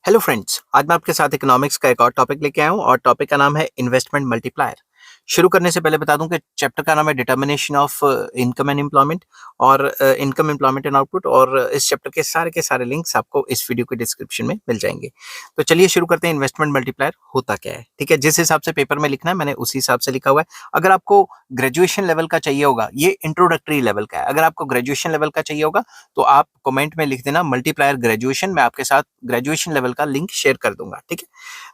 Hello friends, आज मैं आपके साथ इकोनॉमिक्स का एक और टॉपिक लेके आया हूँ और टॉपिक का नाम है इन्वेस्टमेंट मल्टीप्लायर। शुरू करने से पहले बता दूं कि चैप्टर का नाम है determination of income and employment और इनकम एम्प्लॉयमेंट एंड आउटपुट। और इस चैप्टर के सारे लिंक्स आपको इस वीडियो के डिस्क्रिप्शन में मिल जाएंगे। तो चलिए शुरू करते हैं। इन्वेस्टमेंट मल्टीप्लायर होता क्या है? ठीक है, जिस हिसाब से पेपर में लिखना है मैंने उसी हिसाब से लिखा हुआ है। अगर आपको ग्रेजुएशन लेवल का चाहिए होगा, ये इंट्रोडक्टरी लेवल का है। अगर आपको ग्रेजुएशन लेवल का चाहिए होगा तो आप कमेंट में लिख देना मल्टीप्लायर ग्रेजुएशन। मैं आपके साथ ग्रेजुएशन लेवल का लिंक शेयर कर दूंगा। ठीक है,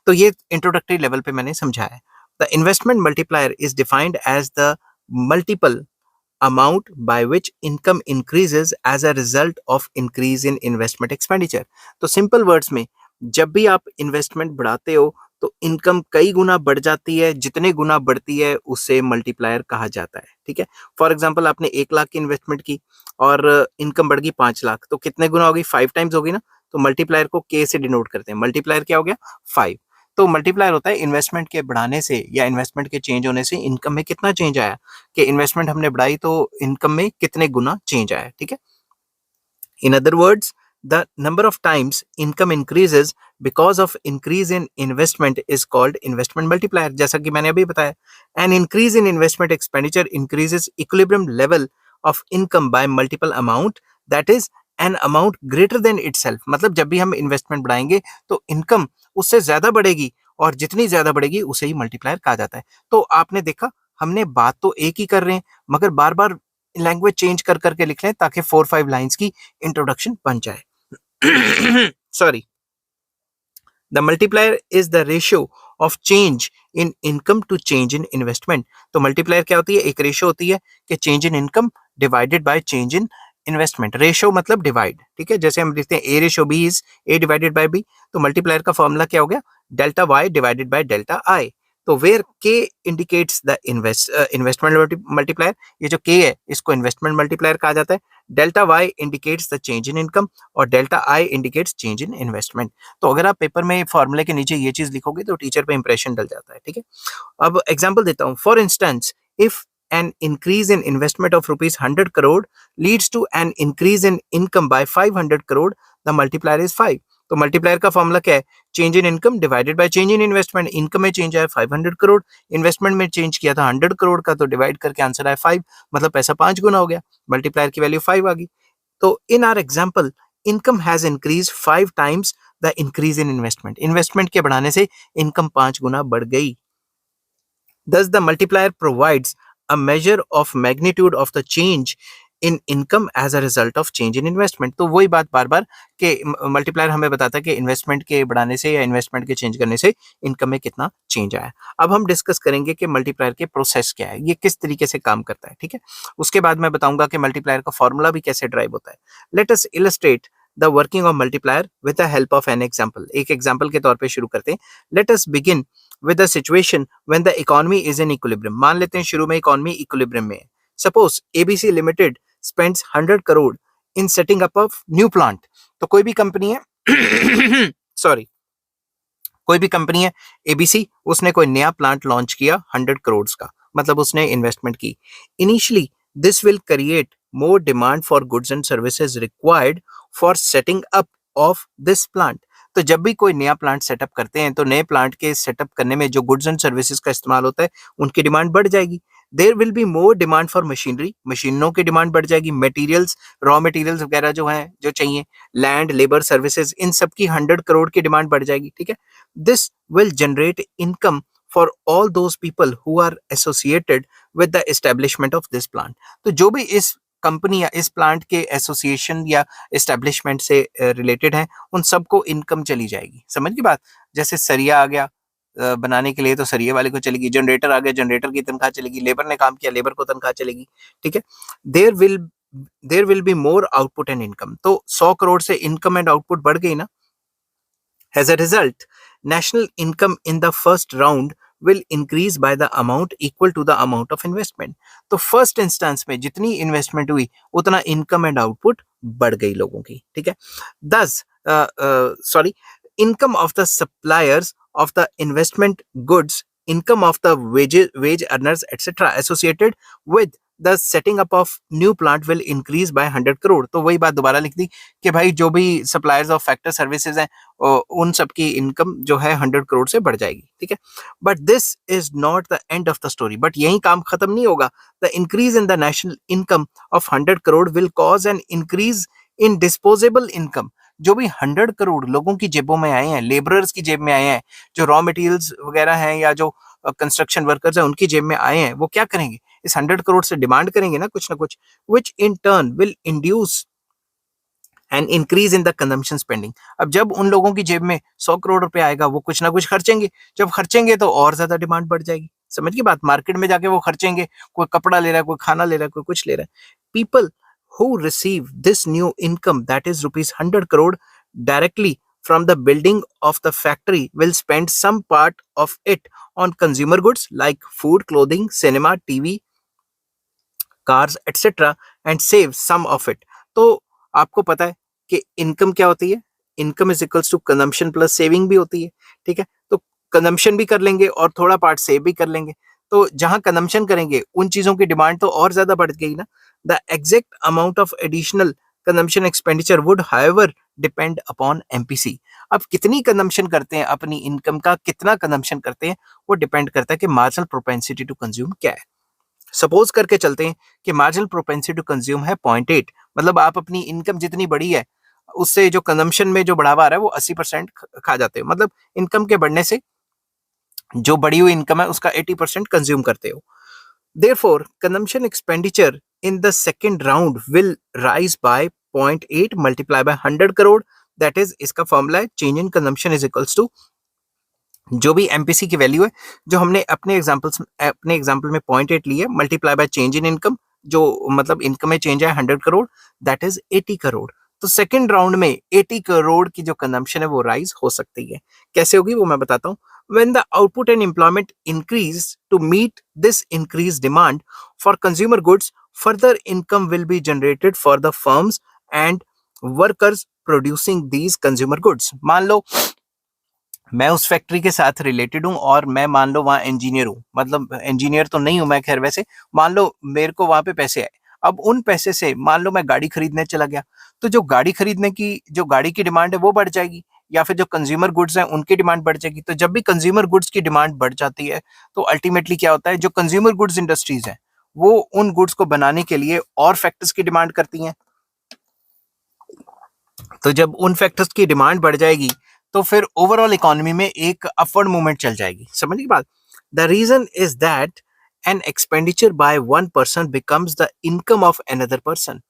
तो ये इंट्रोडक्टरी लेवल पे मैंने समझाया है। The investment multiplier is defined as the multiple amount by which income increases as a result of increase in investment expenditure। तो सिंपल वर्ड्स में, जब भी आप इन्वेस्टमेंट बढ़ाते हो तो इनकम कई गुना बढ़ जाती है। जितने गुना बढ़ती है उसे मल्टीप्लायर कहा जाता है। ठीक है, फॉर एग्जांपल आपने 1 लाख की इन्वेस्टमेंट की और इनकम बढ़ गई 5 लाख, तो कितने गुना होगी? 5 टाइम्स होगी ना। तो मल्टीप्लायर को के से डिनोट करते हैं। मल्टीप्लायर क्या हो गया? 5। तो मल्टीप्लायर होता है इन्वेस्टमेंट के बढ़ाने से या इन्वेस्टमेंट के चेंज होने से इनकम में कितना चेंज आया, कि इन्वेस्टमेंट हमने बढ़ाई तो इनकम में कितने गुना चेंज आया। ठीक है, in other words the number of times income increases because of increase in investment is called investment multiplier. जैसा कि मैंने अभी बताया, an increase in investment expenditure increases equilibrium level of income by multiple amount, that is an amount greater than itself. मतलब जब भी हम investment बढ़ाएंगे तो इनकम उससे ज्यादा बढ़ेगी और जितनी ज्यादा बढ़ेगी उसे ही मल्टीप्लायर कहा जाता है। तो आपने देखा, हमने बात तो एक ही कर रहे हैं मगर बार बार लैंग्वेज चेंज कर करके लिख लें ताकि 4-5 लाइंस की इंट्रोडक्शन बन जाए। Sorry, the multiplier is the ratio of change in income to change in investment. तो मल्टीप्लायर क्या होती है? एक रेशियो होती है कि change in income divided by change in investment. Ratio मतलब डिवाइड। ठीक है, जैसे हम लिखते हैं A ratio B is A divided by B. तो मल्टीप्लायर का फॉर्मूला क्या हो गया? Delta Y divided by delta I. तो वेयर के इंडिकेट्स द इन्वेस्टमेंट मल्टीप्लायर, ये जो के है इसको इन्वेस्टमेंट मल्टीप्लायर कहा जाता है। Delta Y indicates the change in income और delta I indicates change in investment. तो अगर आप पेपर में फॉर्मूले के नीचे ये चीज लिखोगे तो टीचर पे इंप्रेशन डल जाता है। ठीक है, अब एग्जांपल देता हूं। For instance, if an increase in investment of rupees 100 crore leads to an increase in income by 500 crore, the multiplier is 5। तो मल्टीप्लायर का फॉर्मूला क्या है? Change in income divided by change in investment. Income में change आया 500 crore, investment में change किया था 100 करोड़ का, तो डिवाइड करके आंसर आया 5। मतलब पैसा 5 गुना हो गया, मल्टीप्लायर की वैल्यू 5 आ गई। तो इन are example, income has increase 5 times the increase in investment. Investment के बढ़ाने से इनकम 5 गुना बढ़ गई। Thus, the multiplier provides a measure of magnitude of the change in income as a result of change in investment। तो वही बात बार बार कि multiplier हमें बताता है कि इन्वेस्टमेंट के बढ़ाने से या इन्वेस्टमेंट के चेंज करने से इनकम में कितना चेंज आया। अब हम डिस्कस करेंगे कि मल्टीप्लायर के प्रोसेस क्या है, ये किस तरीके से काम करता है। ठीक है, उसके बाद मैं बताऊंगा कि मल्टीप्लायर का फॉर्मूला भी कैसे ड्राइव होता है। Let us illustrate the working of multiplier with the help of an example. एक एग्जाम्पल के तौर पे शुरू करते हैं। Let us begin with a situation when the economy is in equilibrium। मान लेते हैं शुरू में इकोनॉमी इक्विलिब्रियम में है। Suppose ABC limited spends 100 crore in setting up of new plant. तो कोई भी कंपनी है सॉरी, कोई भी कंपनी है एबीसी, उसने कोई नया प्लांट लॉन्च किया 100 करोड़ का, मतलब उसने इन्वेस्टमेंट की। Initially this will create more demand for goods and services required for setting up of this plant। तो जब भी कोई नया प्लांट सेटअप करते हैं तो नए प्लांट के सेटअप करने में जो गुड्स एंड सर्विसेज का इस्तेमाल होता है उनकी डिमांड बढ़ जाएगी। There will be more demand for machinery, मशीनों की डिमांड बढ़ जाएगी। मटेरियल्स, रॉ मटेरियल्स वगैरह जो हैं, जो चाहिए, लैंड, लेबर, सर्विसेज, इन सब की 100 करोड़ की डिमांड बढ़ जाएगी। ठीक है, this will generate income for all those people who are associated with the establishment of this plant. तो जो भी इस कंपनी या इस प्लांट के एसोसिएशन या एस्टेब्लिशमेंट से रिलेटेड हैं उन सबको इनकम चली जाएगी। समझ की बात? जैसे सरिया आ गया बनाने के लिए तो सरिये वाले को चलेगी, जनरेटर आ गया, जनरेटर की तनख्वाह चलेगी, लेबर ने काम किया, लेबर को तनख्वाह चलेगी। ठीक है, there will be more output and income. तो 100 करोड़ से इनकम एंड आउटपुट बढ़ गई ना। As a result, national income in the first round will increase by the amount equal to the amount of investment। तो फर्स्ट इंस्टेंस में जितनी investment हुई उतना इनकम एंड आउटपुट बढ़ गई लोगों की। ठीक है, दस income of the suppliers of the investment goods, income of the wage earners etc associated with the setting up of new plant will increase by 100 crore. तो वही बात दोबारा लिख दी कि भाई जो भी सप्लायर्स ऑफ फैक्टर सर्विसेज हैं उन सबकी इनकम जो है 100 करोड़ से बढ़ जाएगी, ठीक है। But this is not the end of the story, but यही काम खत्म नहीं होगा। The increase in the national income of 100 crore will cause an increase in disposable income. जो भी 100 करोड़ लोगों की जेबों में आए हैं, लेबरर्स की जेब में आए हैं, जो रॉ मटेरियल्स वगैरह हैं या जो कंस्ट्रक्शन वर्कर्स हैं उनकी जेब में आए हैं, वो क्या करेंगे, इस 100 करोड़ से डिमांड करेंगे ना कुछ, which in turn will induce and increase in the consumption spending. अब जब उन लोगों की जेब में 100 करोड़ रुपए आएगा, वो कुछ ना कुछ खर्चेंगे, जब खर्चेंगे तो और ज्यादा डिमांड बढ़ जाएगी। समझ की बात, मार्केट में जाके वो खर्चेंगे, कोई कपड़ा ले रहा है, कोई खाना ले रहा है, कोई कुछ ले रहा है। People who receive this new income, that is rupees 100 crore directly from the building of the factory, will spend some part of it on consumer goods like food, clothing, cinema, TV, cars, etc. and save some of it. तो आपको पता है कि income क्या होती है, income is equals to consumption plus saving भी होती है, ठीक है। तो कंजम्पशन भी कर लेंगे और थोड़ा पार्ट सेव भी कर लेंगे। तो जहां कंजम्पशन करेंगे उन चीजों की डिमांड तो और ज्यादा बढ़ गई ना। The exact amount of additional consumption expenditure would however depend upon MPC. अब कितनी कंजम्पशन करते हैं, अपनी इनकम का कितना कंजम्पशन करते हैं, वो डिपेंड करता है कि मार्जिनल प्रोपेंसिटी टू कंज्यूम क्या है। सपोज करके चलते हैं कि मार्जिनल प्रोपेंसिटी टू कंज्यूम है 0.8, मतलब आप अपनी इनकम जितनी बड़ी है उससे जो कंजम्पशन में जो बढ़ावा आ रहा है वो 80% खा जाते हो, मतलब इनकम के बढ़ने से जो बढ़ी हुई इनकम है उसका 80% कंज्यूम करते हो। Therefore, consumption expenditure in the second round will rise by 0.8 multiplied by 100 crore. That is, इसका फॉर्मूला है change in consumption is equals to जो भी एमपीसी की वैल्यू है, जो हमने अपने एग्जांपल में 0.8 ली है, multiply by change in income, जो मतलब इनकम में चेंज है 100 करोड़, दैट इज 80 करोड़। तो सेकंड राउंड में 80 करोड़ की जो कंजम्पशन है वो राइज हो सकती है। कैसे होगी वो मैं बताता हूँ। When the output and employment increase to meet this increased demand for consumer goods, further income will be generated for the firms and workers producing these consumer goods. मान लो मैं उस फैक्ट्री के साथ रिलेटेड हूँ और मैं मान लो वहाँ इंजीनियर हूँ, मतलब इंजीनियर तो नहीं हूँ मैं खैर, वैसे मान लो मेरे को वहाँ पे पैसे आए। अब उन पैसे से मान लो मैं गाड़ी खरीदने चला गया, तो जो गाड़ी खरीदने की जो गाड़ी की डिमांड है वो बढ़ जाएगी, या फिर जो कंज्यूमर गुड्स हैं उनकी डिमांड बढ़ जाएगी। तो जब भी कंज्यूमर गुड्स की डिमांड बढ़ जाती है तो अल्टीमेटली क्या होता है, जो कंज्यूमर गुड्स इंडस्ट्रीज हैं वो उन गुड्स को बनाने के लिए और फैक्टर्स की डिमांड करती हैं। तो जब उन फैक्टर्स की डिमांड बढ़ जाएगी तो फिर ओवरऑल इकोनॉमी में एक अपवर्ड मूवमेंट चल जाएगी। समझ की बात। The reason is that an expenditure by one person becomes the income of another person.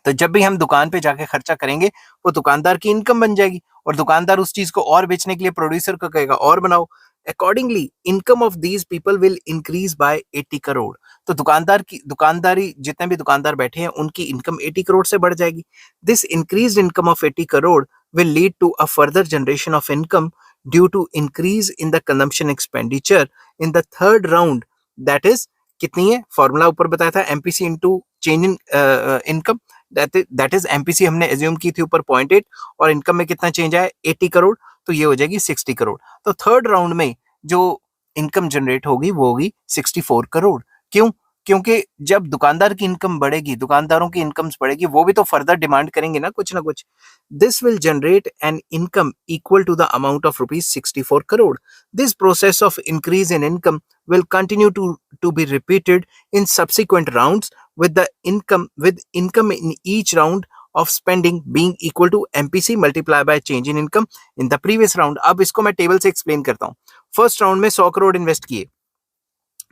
तो जब भी हम दुकान पे जाके खर्चा करेंगे वो दुकानदार की इनकम बन जाएगी, और दुकानदार उस चीज को और बेचने के लिए प्रोड्यूसर को कहेगा और बनाओ। Accordingly income of these people will increase by 80 crore. तो दुकानदारी जितने भी दुकानदार बैठे हैं उनकी इनकम 80 करोड़ से बढ़ जाएगी। This increase income of 80 crore will lead to a further generation of income due to increase in the consumption expenditure in the third round, that is कितनी है, फॉर्मूला ऊपर बताया था MPC into change in income, that is MPC हमने assume की थी ऊपर 0.8 और इनकम में कितना चेंज आया 80 करोड़, तो ये हो जाएगी 60 करोड़। तो थर्ड राउंड में जो इनकम जनरेट होगी वो होगी 64 करोड़। क्यों? क्योंकि जब दुकानदार की इनकम बढ़ेगी, दुकानदारों की इनकम्स बढ़ेगी, वो भी तो फर्दर डिमांड करेंगे ना कुछ। This will generate an income equal to the amount of rupees 64 crore. This process of increase in income will continue to be repeated in subsequent rounds with income in each round of spending being equal to MPC multiplied by change in income in the previous round। अब इसको मैं table से explain करता हूँ। First round में 100 crore invest किए,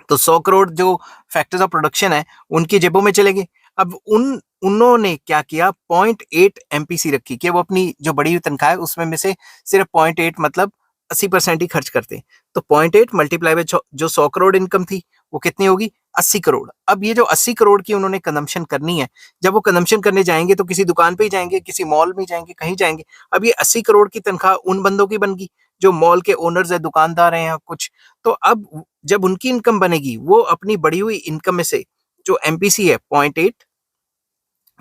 तो 100 करोड़ जो फैक्टर्स ऑफ प्रोडक्शन है उनकी जेबों में चले गए। अब उन्होंने क्या किया, 0.8 एमपीसी रखी कि वो अपनी जो बड़ी हुई तनख्वाह है उसमें में से सिर्फ 0.8 मतलब 80% ही खर्च करते। तो 0.8 मल्टीप्लाई बाय जो 100 करोड़ इनकम थी वो कितनी होगी, 80 करोड़। अब ये जो 80 करोड़ की उन्होंने कंजम्पशन करनी है, जब वो कंजम्पशन करने जाएंगे तो किसी दुकान पे ही जाएंगे, किसी मॉल में जाएंगे, कहीं जाएंगे। अब ये 80 करोड़ की तनख्वाह उन बंदों की बन गई जो मॉल के ओनर्स है, दुकानदार हैं या कुछ। तो अब जब उनकी इनकम बनेगी वो अपनी बढ़ी हुई इनकम में से जो एमपीसी है 0.8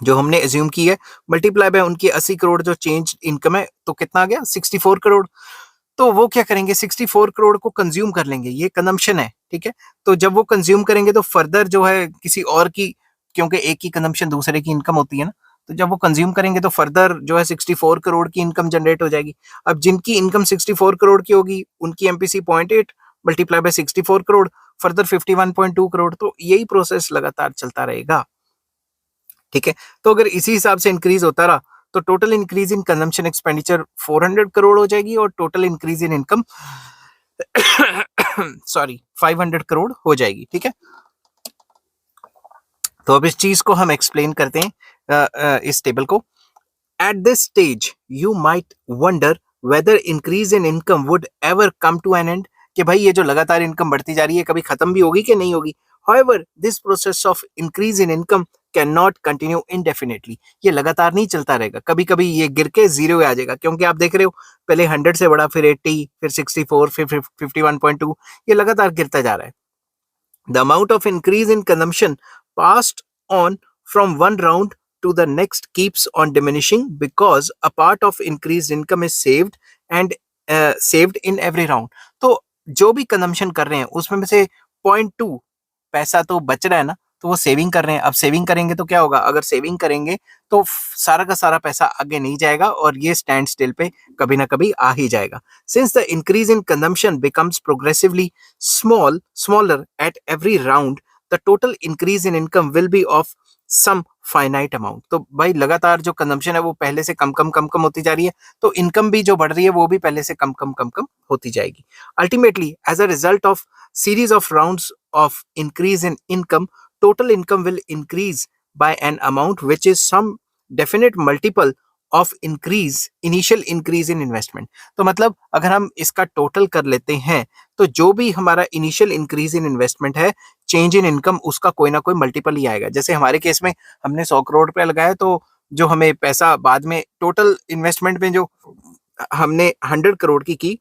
जो हमने एज्यूम की है मल्टीप्लाई बाय उनकी 80 करोड़ जो चेंज इनकम है, तो कितना आ गया 64 करोड़। तो वो क्या करेंगे, 64 करोड़ को कंज्यूम कर लेंगे, ये कंजम्पशन है, ठीक है। तो जब वो कंज्यूम करेंगे तो फर्दर जो है किसी और की, क्योंकि एक की कंजम्पशन दूसरे की इनकम होती है ना, तो जब वो कंज्यूम करेंगे तो फर्दर जो है 64 करोड़ की इनकम जनरेट हो जाएगी। अब जिनकी इनकम 64 करोड़ की होगी उनकी MPC 0.8 multiply by 64 crore, further 51.2 crore. तो यही प्रोसेस लगातार चलता रहेगा, ठीक है। तो अगर इसी हिसाब से इंक्रीज होता रहा तो total increase in consumption expenditure 400 crore हो जाएगी और total increase in income sorry 500 crore हो जाएगी, ठीक है। तो अब इस चीज को हम एक्सप्लेन करते हैं इस टेबल को। At this stage you might wonder whether increase in income would ever come to an end, कि भाई ये जो लगातार इनकम बढ़ती जा रही है कभी खत्म भी होगी कि नहीं होगी। However, this process of increase in income cannot continue indefinitely. ये लगातार नहीं चलता रहेगा, कभी कभी ये गिर के जीरो आ जाएगा, क्योंकि आप देख रहे हो पहले 100 से बढ़ा, फिर 80, फिर 64, फिर 51.2, ये लगातार गिरता जा रहा है। The amount of increase in consumption passed on from one round to the next keeps on diminishing because a part of increased income is saved in every round. तो जो भी कंजम्पशन कर रहे हैं उसमें में से 0.2 पैसा तो बच रहा है ना, तो वो सेविंग कर रहे हैं। अब सेविंग करेंगे तो क्या होगा, अगर सेविंग करेंगे तो सारा का सारा पैसा आगे नहीं जाएगा और ये स्टैंड स्टिल पे कभी ना कभी आ ही जाएगा। Since the increase in consumption becomes progressively smaller at every round, the total increase in income will be of some finite amount. तो भाई लगातार जो कंजम्पशन है वो पहले से कम कम होती जा रही है, तो इनकम भी जो बढ़ रही है वो भी पहले से कम कम होती जाएगी। Ultimately as a result of series of rounds of increase in income, total income will increase by an amount which is some definite multiple of initial increase in investment. तो मतलब अगर हम इसका टोटल कर लेते हैं तो जो भी हमारा इनिशियल इंक्रीज इन इन्वेस्टमेंट है, चेंज इन इनकम, उसका कोई ना कोई मल्टीपल ही आएगा। जैसे हमारे केस में हमने 100 करोड़ रुपया लगाया, तो जो हमें पैसा बाद में टोटल इन्वेस्टमेंट में जो हमने 100 करोड़ की,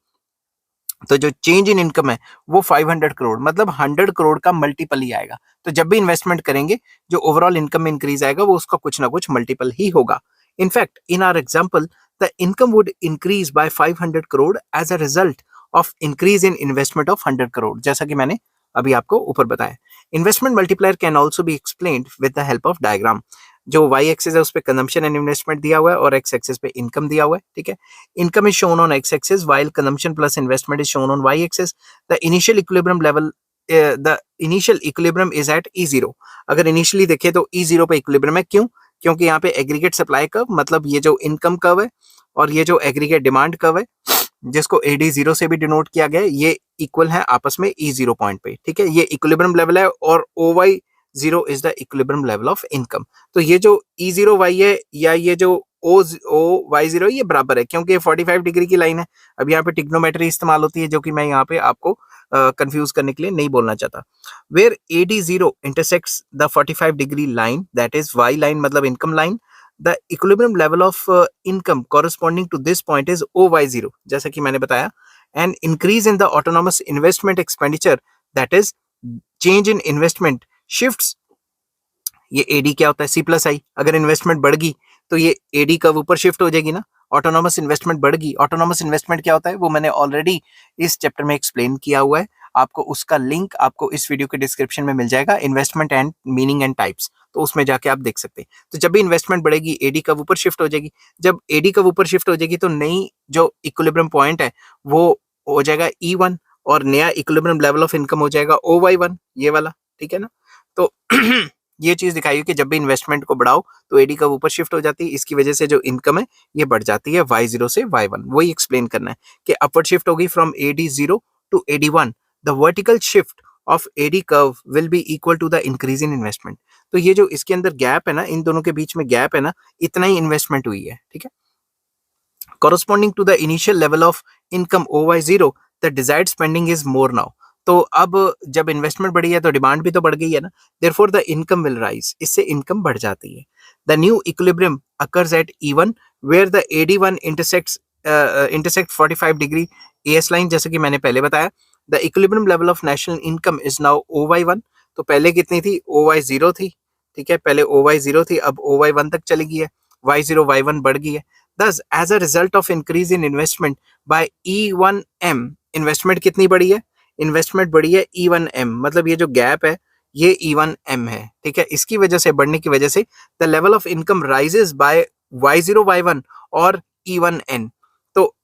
तो जो चेंज इन इनकम है वो 500 करोड़, मतलब 100 करोड़ का मल्टीपल ही आएगा। तो जब भी इन्वेस्टमेंट करेंगे जो ओवरऑल इनकम में इंक्रीज आएगा वो उसका कुछ ना कुछ मल्टीपल ही होगा। In fact in our example the income would increase by 500 crore as a result of increase in investment of 100 crore, जैसा कि मैंने अभी आपको ऊपर बताया। Investment multiplier can also be explained with the help of diagram. जो वाई एक्सिस है उस पर कंजम्पशन एंड इन्वेस्टमेंट दिया हुआ है और एक्स एक्सिस पे इनकम दिया हुआ है, ठीक है। Income is shown on x axis while consumption plus investment is shown on y axis. The initial equilibrium level the initial equilibrium is at E0. अगर इनिशियली देखें तो E0 पे इक्विलिब्रियम है, क्यों? क्योंकि यहाँ पे एग्रीगेट सप्लाई कर्व, मतलब ये जो इनकम कर्व है और ये जो एग्रीगेट डिमांड कर्व है जिसको AD0 से भी डिनोट किया गया है, ये इक्वल है आपस में E0 पॉइंट पे, ठीक है। ये इक्विलिब्रियम लेवल है और OY0 is the equilibrium level of income. तो ये जो E0Y है या ये जो OY0 ये बराबर है, क्योंकि ये 45 डिग्री की लाइन है। अब यहाँ पे टिग्नोमेट्री इस्तेमाल होती है जो कि मैं यहाँ पे आपको कंफ्यूज करने के लिए नहीं बोलना चाहता। Where AD0 intersects the 45 degree line, that is Y line मतलब income line, the equilibrium level of income corresponding to this point is OY0, जैसा कि मैंने बताया। And increase in the autonomous investment expenditure, that is change in investment shifts, ये AD क्या होता है, सी plus आई। अगर इन्वेस्टमेंट बढ़ गई तो ये एडी कब ऊपर शिफ्ट हो जाएगी ना, ऑटोनोमस इन्वेस्टमेंट बढ़ गई। ऑटोनोमस इन्वेस्टमेंट क्या होता है वो मैंने ऑलरेडी इस चैप्टर में एक्सप्लेन किया हुआ है, आपको उसका लिंक आपको इस वीडियो के डिस्क्रिप्शन में मिल जाएगा, investment and meaning and types, तो उसमें जाके आप देख सकते हैं। तो जब भी इन्वेस्टमेंट बढ़ेगी एडी कब ऊपर शिफ्ट हो जाएगी, जब एडी कब ऊपर शिफ्ट हो जाएगी तो नई जो इक्विलिब्रियम पॉइंट है वो हो जाएगा E1 और नया इक्विलिब्रियम लेवल ऑफ इनकम हो जाएगा OY1, ये वाला, ठीक है ना। तो ये चीज दिखाई कि जब भी इन्वेस्टमेंट को बढ़ाओ तो एडी कब ऊपर शिफ्ट हो जाती है, इसकी वजह से जो इनकम है ये बढ़ जाती है Y0 से Y1। वही एक्सप्लेन करना है कि अपवर्ड शिफ्ट होगी from AD0 to AD1, the vertical shift of AD curve will be equal to the increase in investment. तो ये जो इसके अंदर गैप है ना, इन दोनों के बीच में गैप है ना, इतना ही इन्वेस्टमेंट हुई है, ठीक है। corresponding to the initial level of income OY0, the desired spending is more now. तो अब जब इन्वेस्टमेंट बढ़ी है तो डिमांड भी तो बढ़ गई है ना, therefore the income will rise, इससे इनकम बढ़ जाती है। The new equilibrium occurs at E1 where the AD1 intersect 45 degree AS line, जैसे कि मैंने पहले बताया। The equilibrium level of national income is now OY1, तो पहले कितनी थी, OY0 थी, ठीक है, पहले OY0 थी, अब OY1 तक चली गई है, Y0 Y1 बढ़ गई है। Thus, as a result of increase in investment by E1M, investment कितनी बढ़ी है? इन्वेस्टमेंट बढ़ी है E1M, मतलब ये जो गैप है ये E1M है, ठीक है। इसकी वजह से, बढ़ने की वजह से the level of income rises by Y0 Y1 और E1N। तो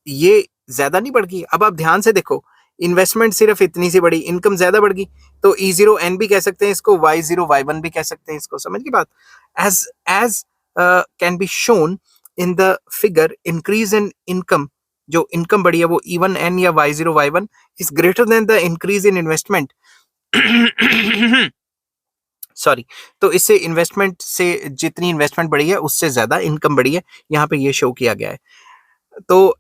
ये ज्यादा नहीं बढ़ गई। अब आप ध्यान से देखो, इन्वेस्टमेंट सिर्फ इतनी सी बढ़ी, इनकम ज्यादा बढ़ गई, तो E0N भी कह सकते हैं इसको, Y0 Y1 भी कह सकते हैं इसको। समझ की बात? As as can be shown in the figure, increase in income, जो इनकम बढ़ी है वो E1N या Y0 Y1 is greater than the increase in investment. Sorry, तो इससे इन्वेस्टमेंट से जितनी इन्वेस्टमेंट बढ़ी है उससे ज्यादा इनकम बढ़ी है, यहाँ पे ये शो किया गया है। तो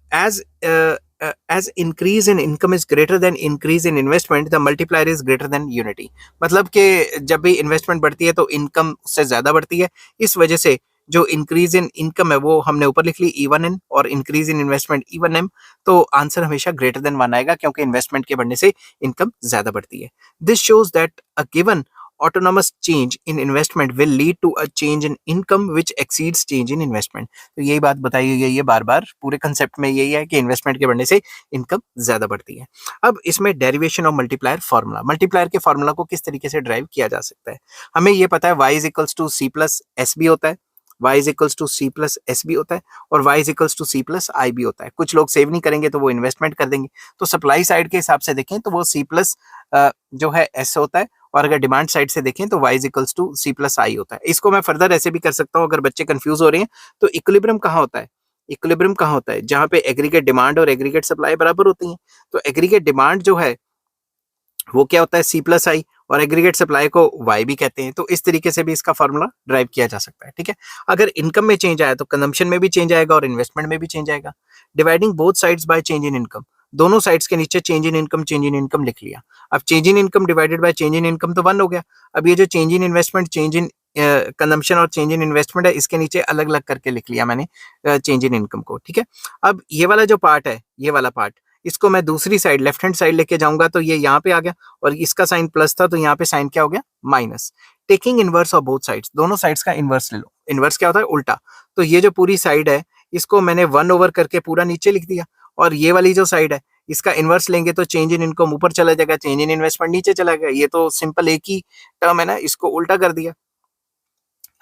as increase in income is greater than increase in investment, the multiplier is greater than unity। मतलब कि जब भी इन्वेस्टमेंट बढ़ती है तो इनकम उससे ज्यादा बढ़ती है, इस वजह से जो इंक्रीज इन इनकम है वो हमने ऊपर लिख ली E1N और इंक्रीज इन इन्वेस्टमेंट E1M। तो आंसर हमेशा ग्रेटर देन 1 आएगा, क्योंकि इन्वेस्टमेंट के बढ़ने से इनकम ज्यादा बढ़ती है। This shows that a given autonomous change in investment will lead to a change in income which exceeds change in investment। तो यही बात बताई गई है बार बार, पूरे कंसेप्ट में यही है कि इन्वेस्टमेंट के बढ़ने से इनकम ज्यादा बढ़ती है। अब इसमें derivation of multiplier formula, multiplier के फार्मूला को किस तरीके से ड्राइव किया जा सकता है। हमें ये पता है y is equals to C plus S भी होता है, y is equals to C plus S भी होता है, और y is equals to C plus I भी होता है। कुछ लोग सेव नहीं करेंगे तो वो इन्वेस्टमेंट कर देंगे। तो सप्लाई साइड के हिसाब से देखें तो वो सी प्लस जो है एस होता है, और अगर डिमांड साइड से देखें तो y is equals to C plus I होता है। इसको मैं फर्दर ऐसे भी कर सकता हूं, अगर बच्चे कंफ्यूज हो रहे हैं तो इक्विलिब्रियम कहाँ होता है? इक्विलिब्रियम कहाँ होता है? जहां पे एग्रीगेट डिमांड और एग्रीगेट सप्लाई बराबर होती है। तो एग्रीगेट डिमांड जो है वो क्या होता है? सी प्लस आई, और एग्रीगेट सप्लाई को y भी कहते हैं। तो इस तरीके से भी इसका फॉर्मूला ड्राइव किया जा सकता है, ठीक है। अगर इनकम में चेंज आया तो कंजम्पशन में भी चेंज आएगा और इन्वेस्टमेंट में भी चेंज आएगा। Dividing both sides by change in income, दोनों साइड्स के नीचे चेंज इन इनकम लिख लिया। अब change in income divided by change in income तो 1 हो गया। अब ये जो change in investment, change in consumption और चेंज इन इन्वेस्टमेंट है, इसके नीचे अलग अलग करके लिख लिया मैंने चेंज इन इनकम को, ठीक है। अब ये वाला जो पार्ट है, ये वाला पार्ट, इसको मैं दूसरी साइड, लेफ्ट हैंड साइड लेके जाऊंगा तो ये यहाँ पे आ गया, और इसका साइन प्लस था तो यहाँ पे साइन क्या हो गया? Minus. Taking inverse of both sides, दोनों साइड्स का इनवर्स ले लो। इनवर्स क्या होता है? उल्टा। तो ये जो पूरी साइड है इसको मैंने 1 ओवर करके पूरा नीचे लिख दिया, और ये वाली जो साइड है इसका इनवर्स लेंगे तो चेंज इन इनकम ऊपर चला जाएगा, चेंज इन इन्वेस्टमेंट नीचे चला गया। ये तो सिंपल एक ही टर्म है ना, इसको उल्टा कर दिया।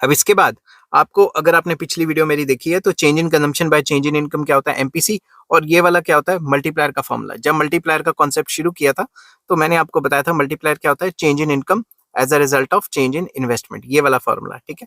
अब इसके बाद आपको, अगर आपने पिछली वीडियो मेरी देखी है तो change in consumption bye change in income क्या होता है? एमपीसी। और ये वाला क्या होता है? मल्टीप्लायर का फॉर्मूला। जब मल्टीप्लायर का कॉन्सेप्ट शुरू किया था तो मैंने आपको बताया था मल्टीप्लायर क्या होता है? Change in income as a result of change in investment, ये वाला फॉर्मूला, ठीक है।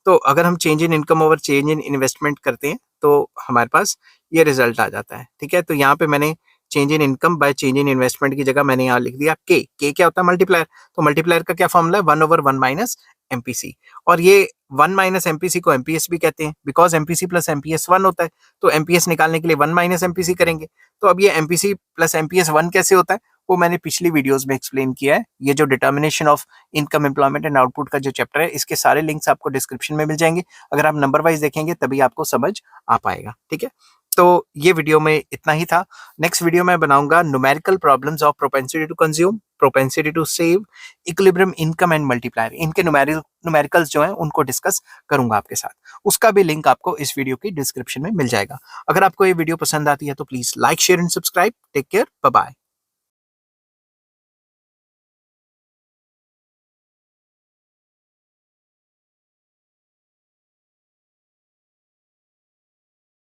तो अगर हम change in income over change in investment करते हैं तो हमारे पास ये रिजल्ट आ जाता है, ठीक है। तो यहाँ पे मैंने change in income by change in investment की जगह मैंने यहाँ लिख दिया के क्या होता है? मल्टीप्लायर। तो मल्टीप्लायर का क्या फॉर्मूला है? 1 ओवर 1 माइनस एमपीसी। और ये 1 माइनस एमपीसी को एमपीएस भी कहते हैं, बिकॉज एमपीसी प्लस एमपीएस 1 होता है। तो एमपीएस निकालने के लिए 1 माइनस एमपीसी करेंगे। तो अब ये एमपीसी प्लस एमपीएस 1 कैसे होता है वो मैंने पिछली वीडियोस में एक्सप्लेन किया है। ये जो determination of income, employment and output का जो चैप्टर है, इसके सारे लिंक्स आपको डिस्क्रिप्शन में मिल जाएंगे। अगर आप नंबर वाइज देखेंगे तभी आपको समझ आ पाएगा, ठीक है। तो ये वीडियो में इतना ही था। नेक्स्ट वीडियो में बनाऊंगा numerical problems of propensity to consume, propensity to save, equilibrium income and multiplier. इनके न्यूमेरिकल्स जो हैं उनको डिस्कस करूंगा आपके साथ। उसका भी लिंक आपको इस वीडियो की डिस्क्रिप्शन में मिल जाएगा। अगर आपको ये वीडियो पसंद आती है तो please like, share and subscribe. Take care, bye bye.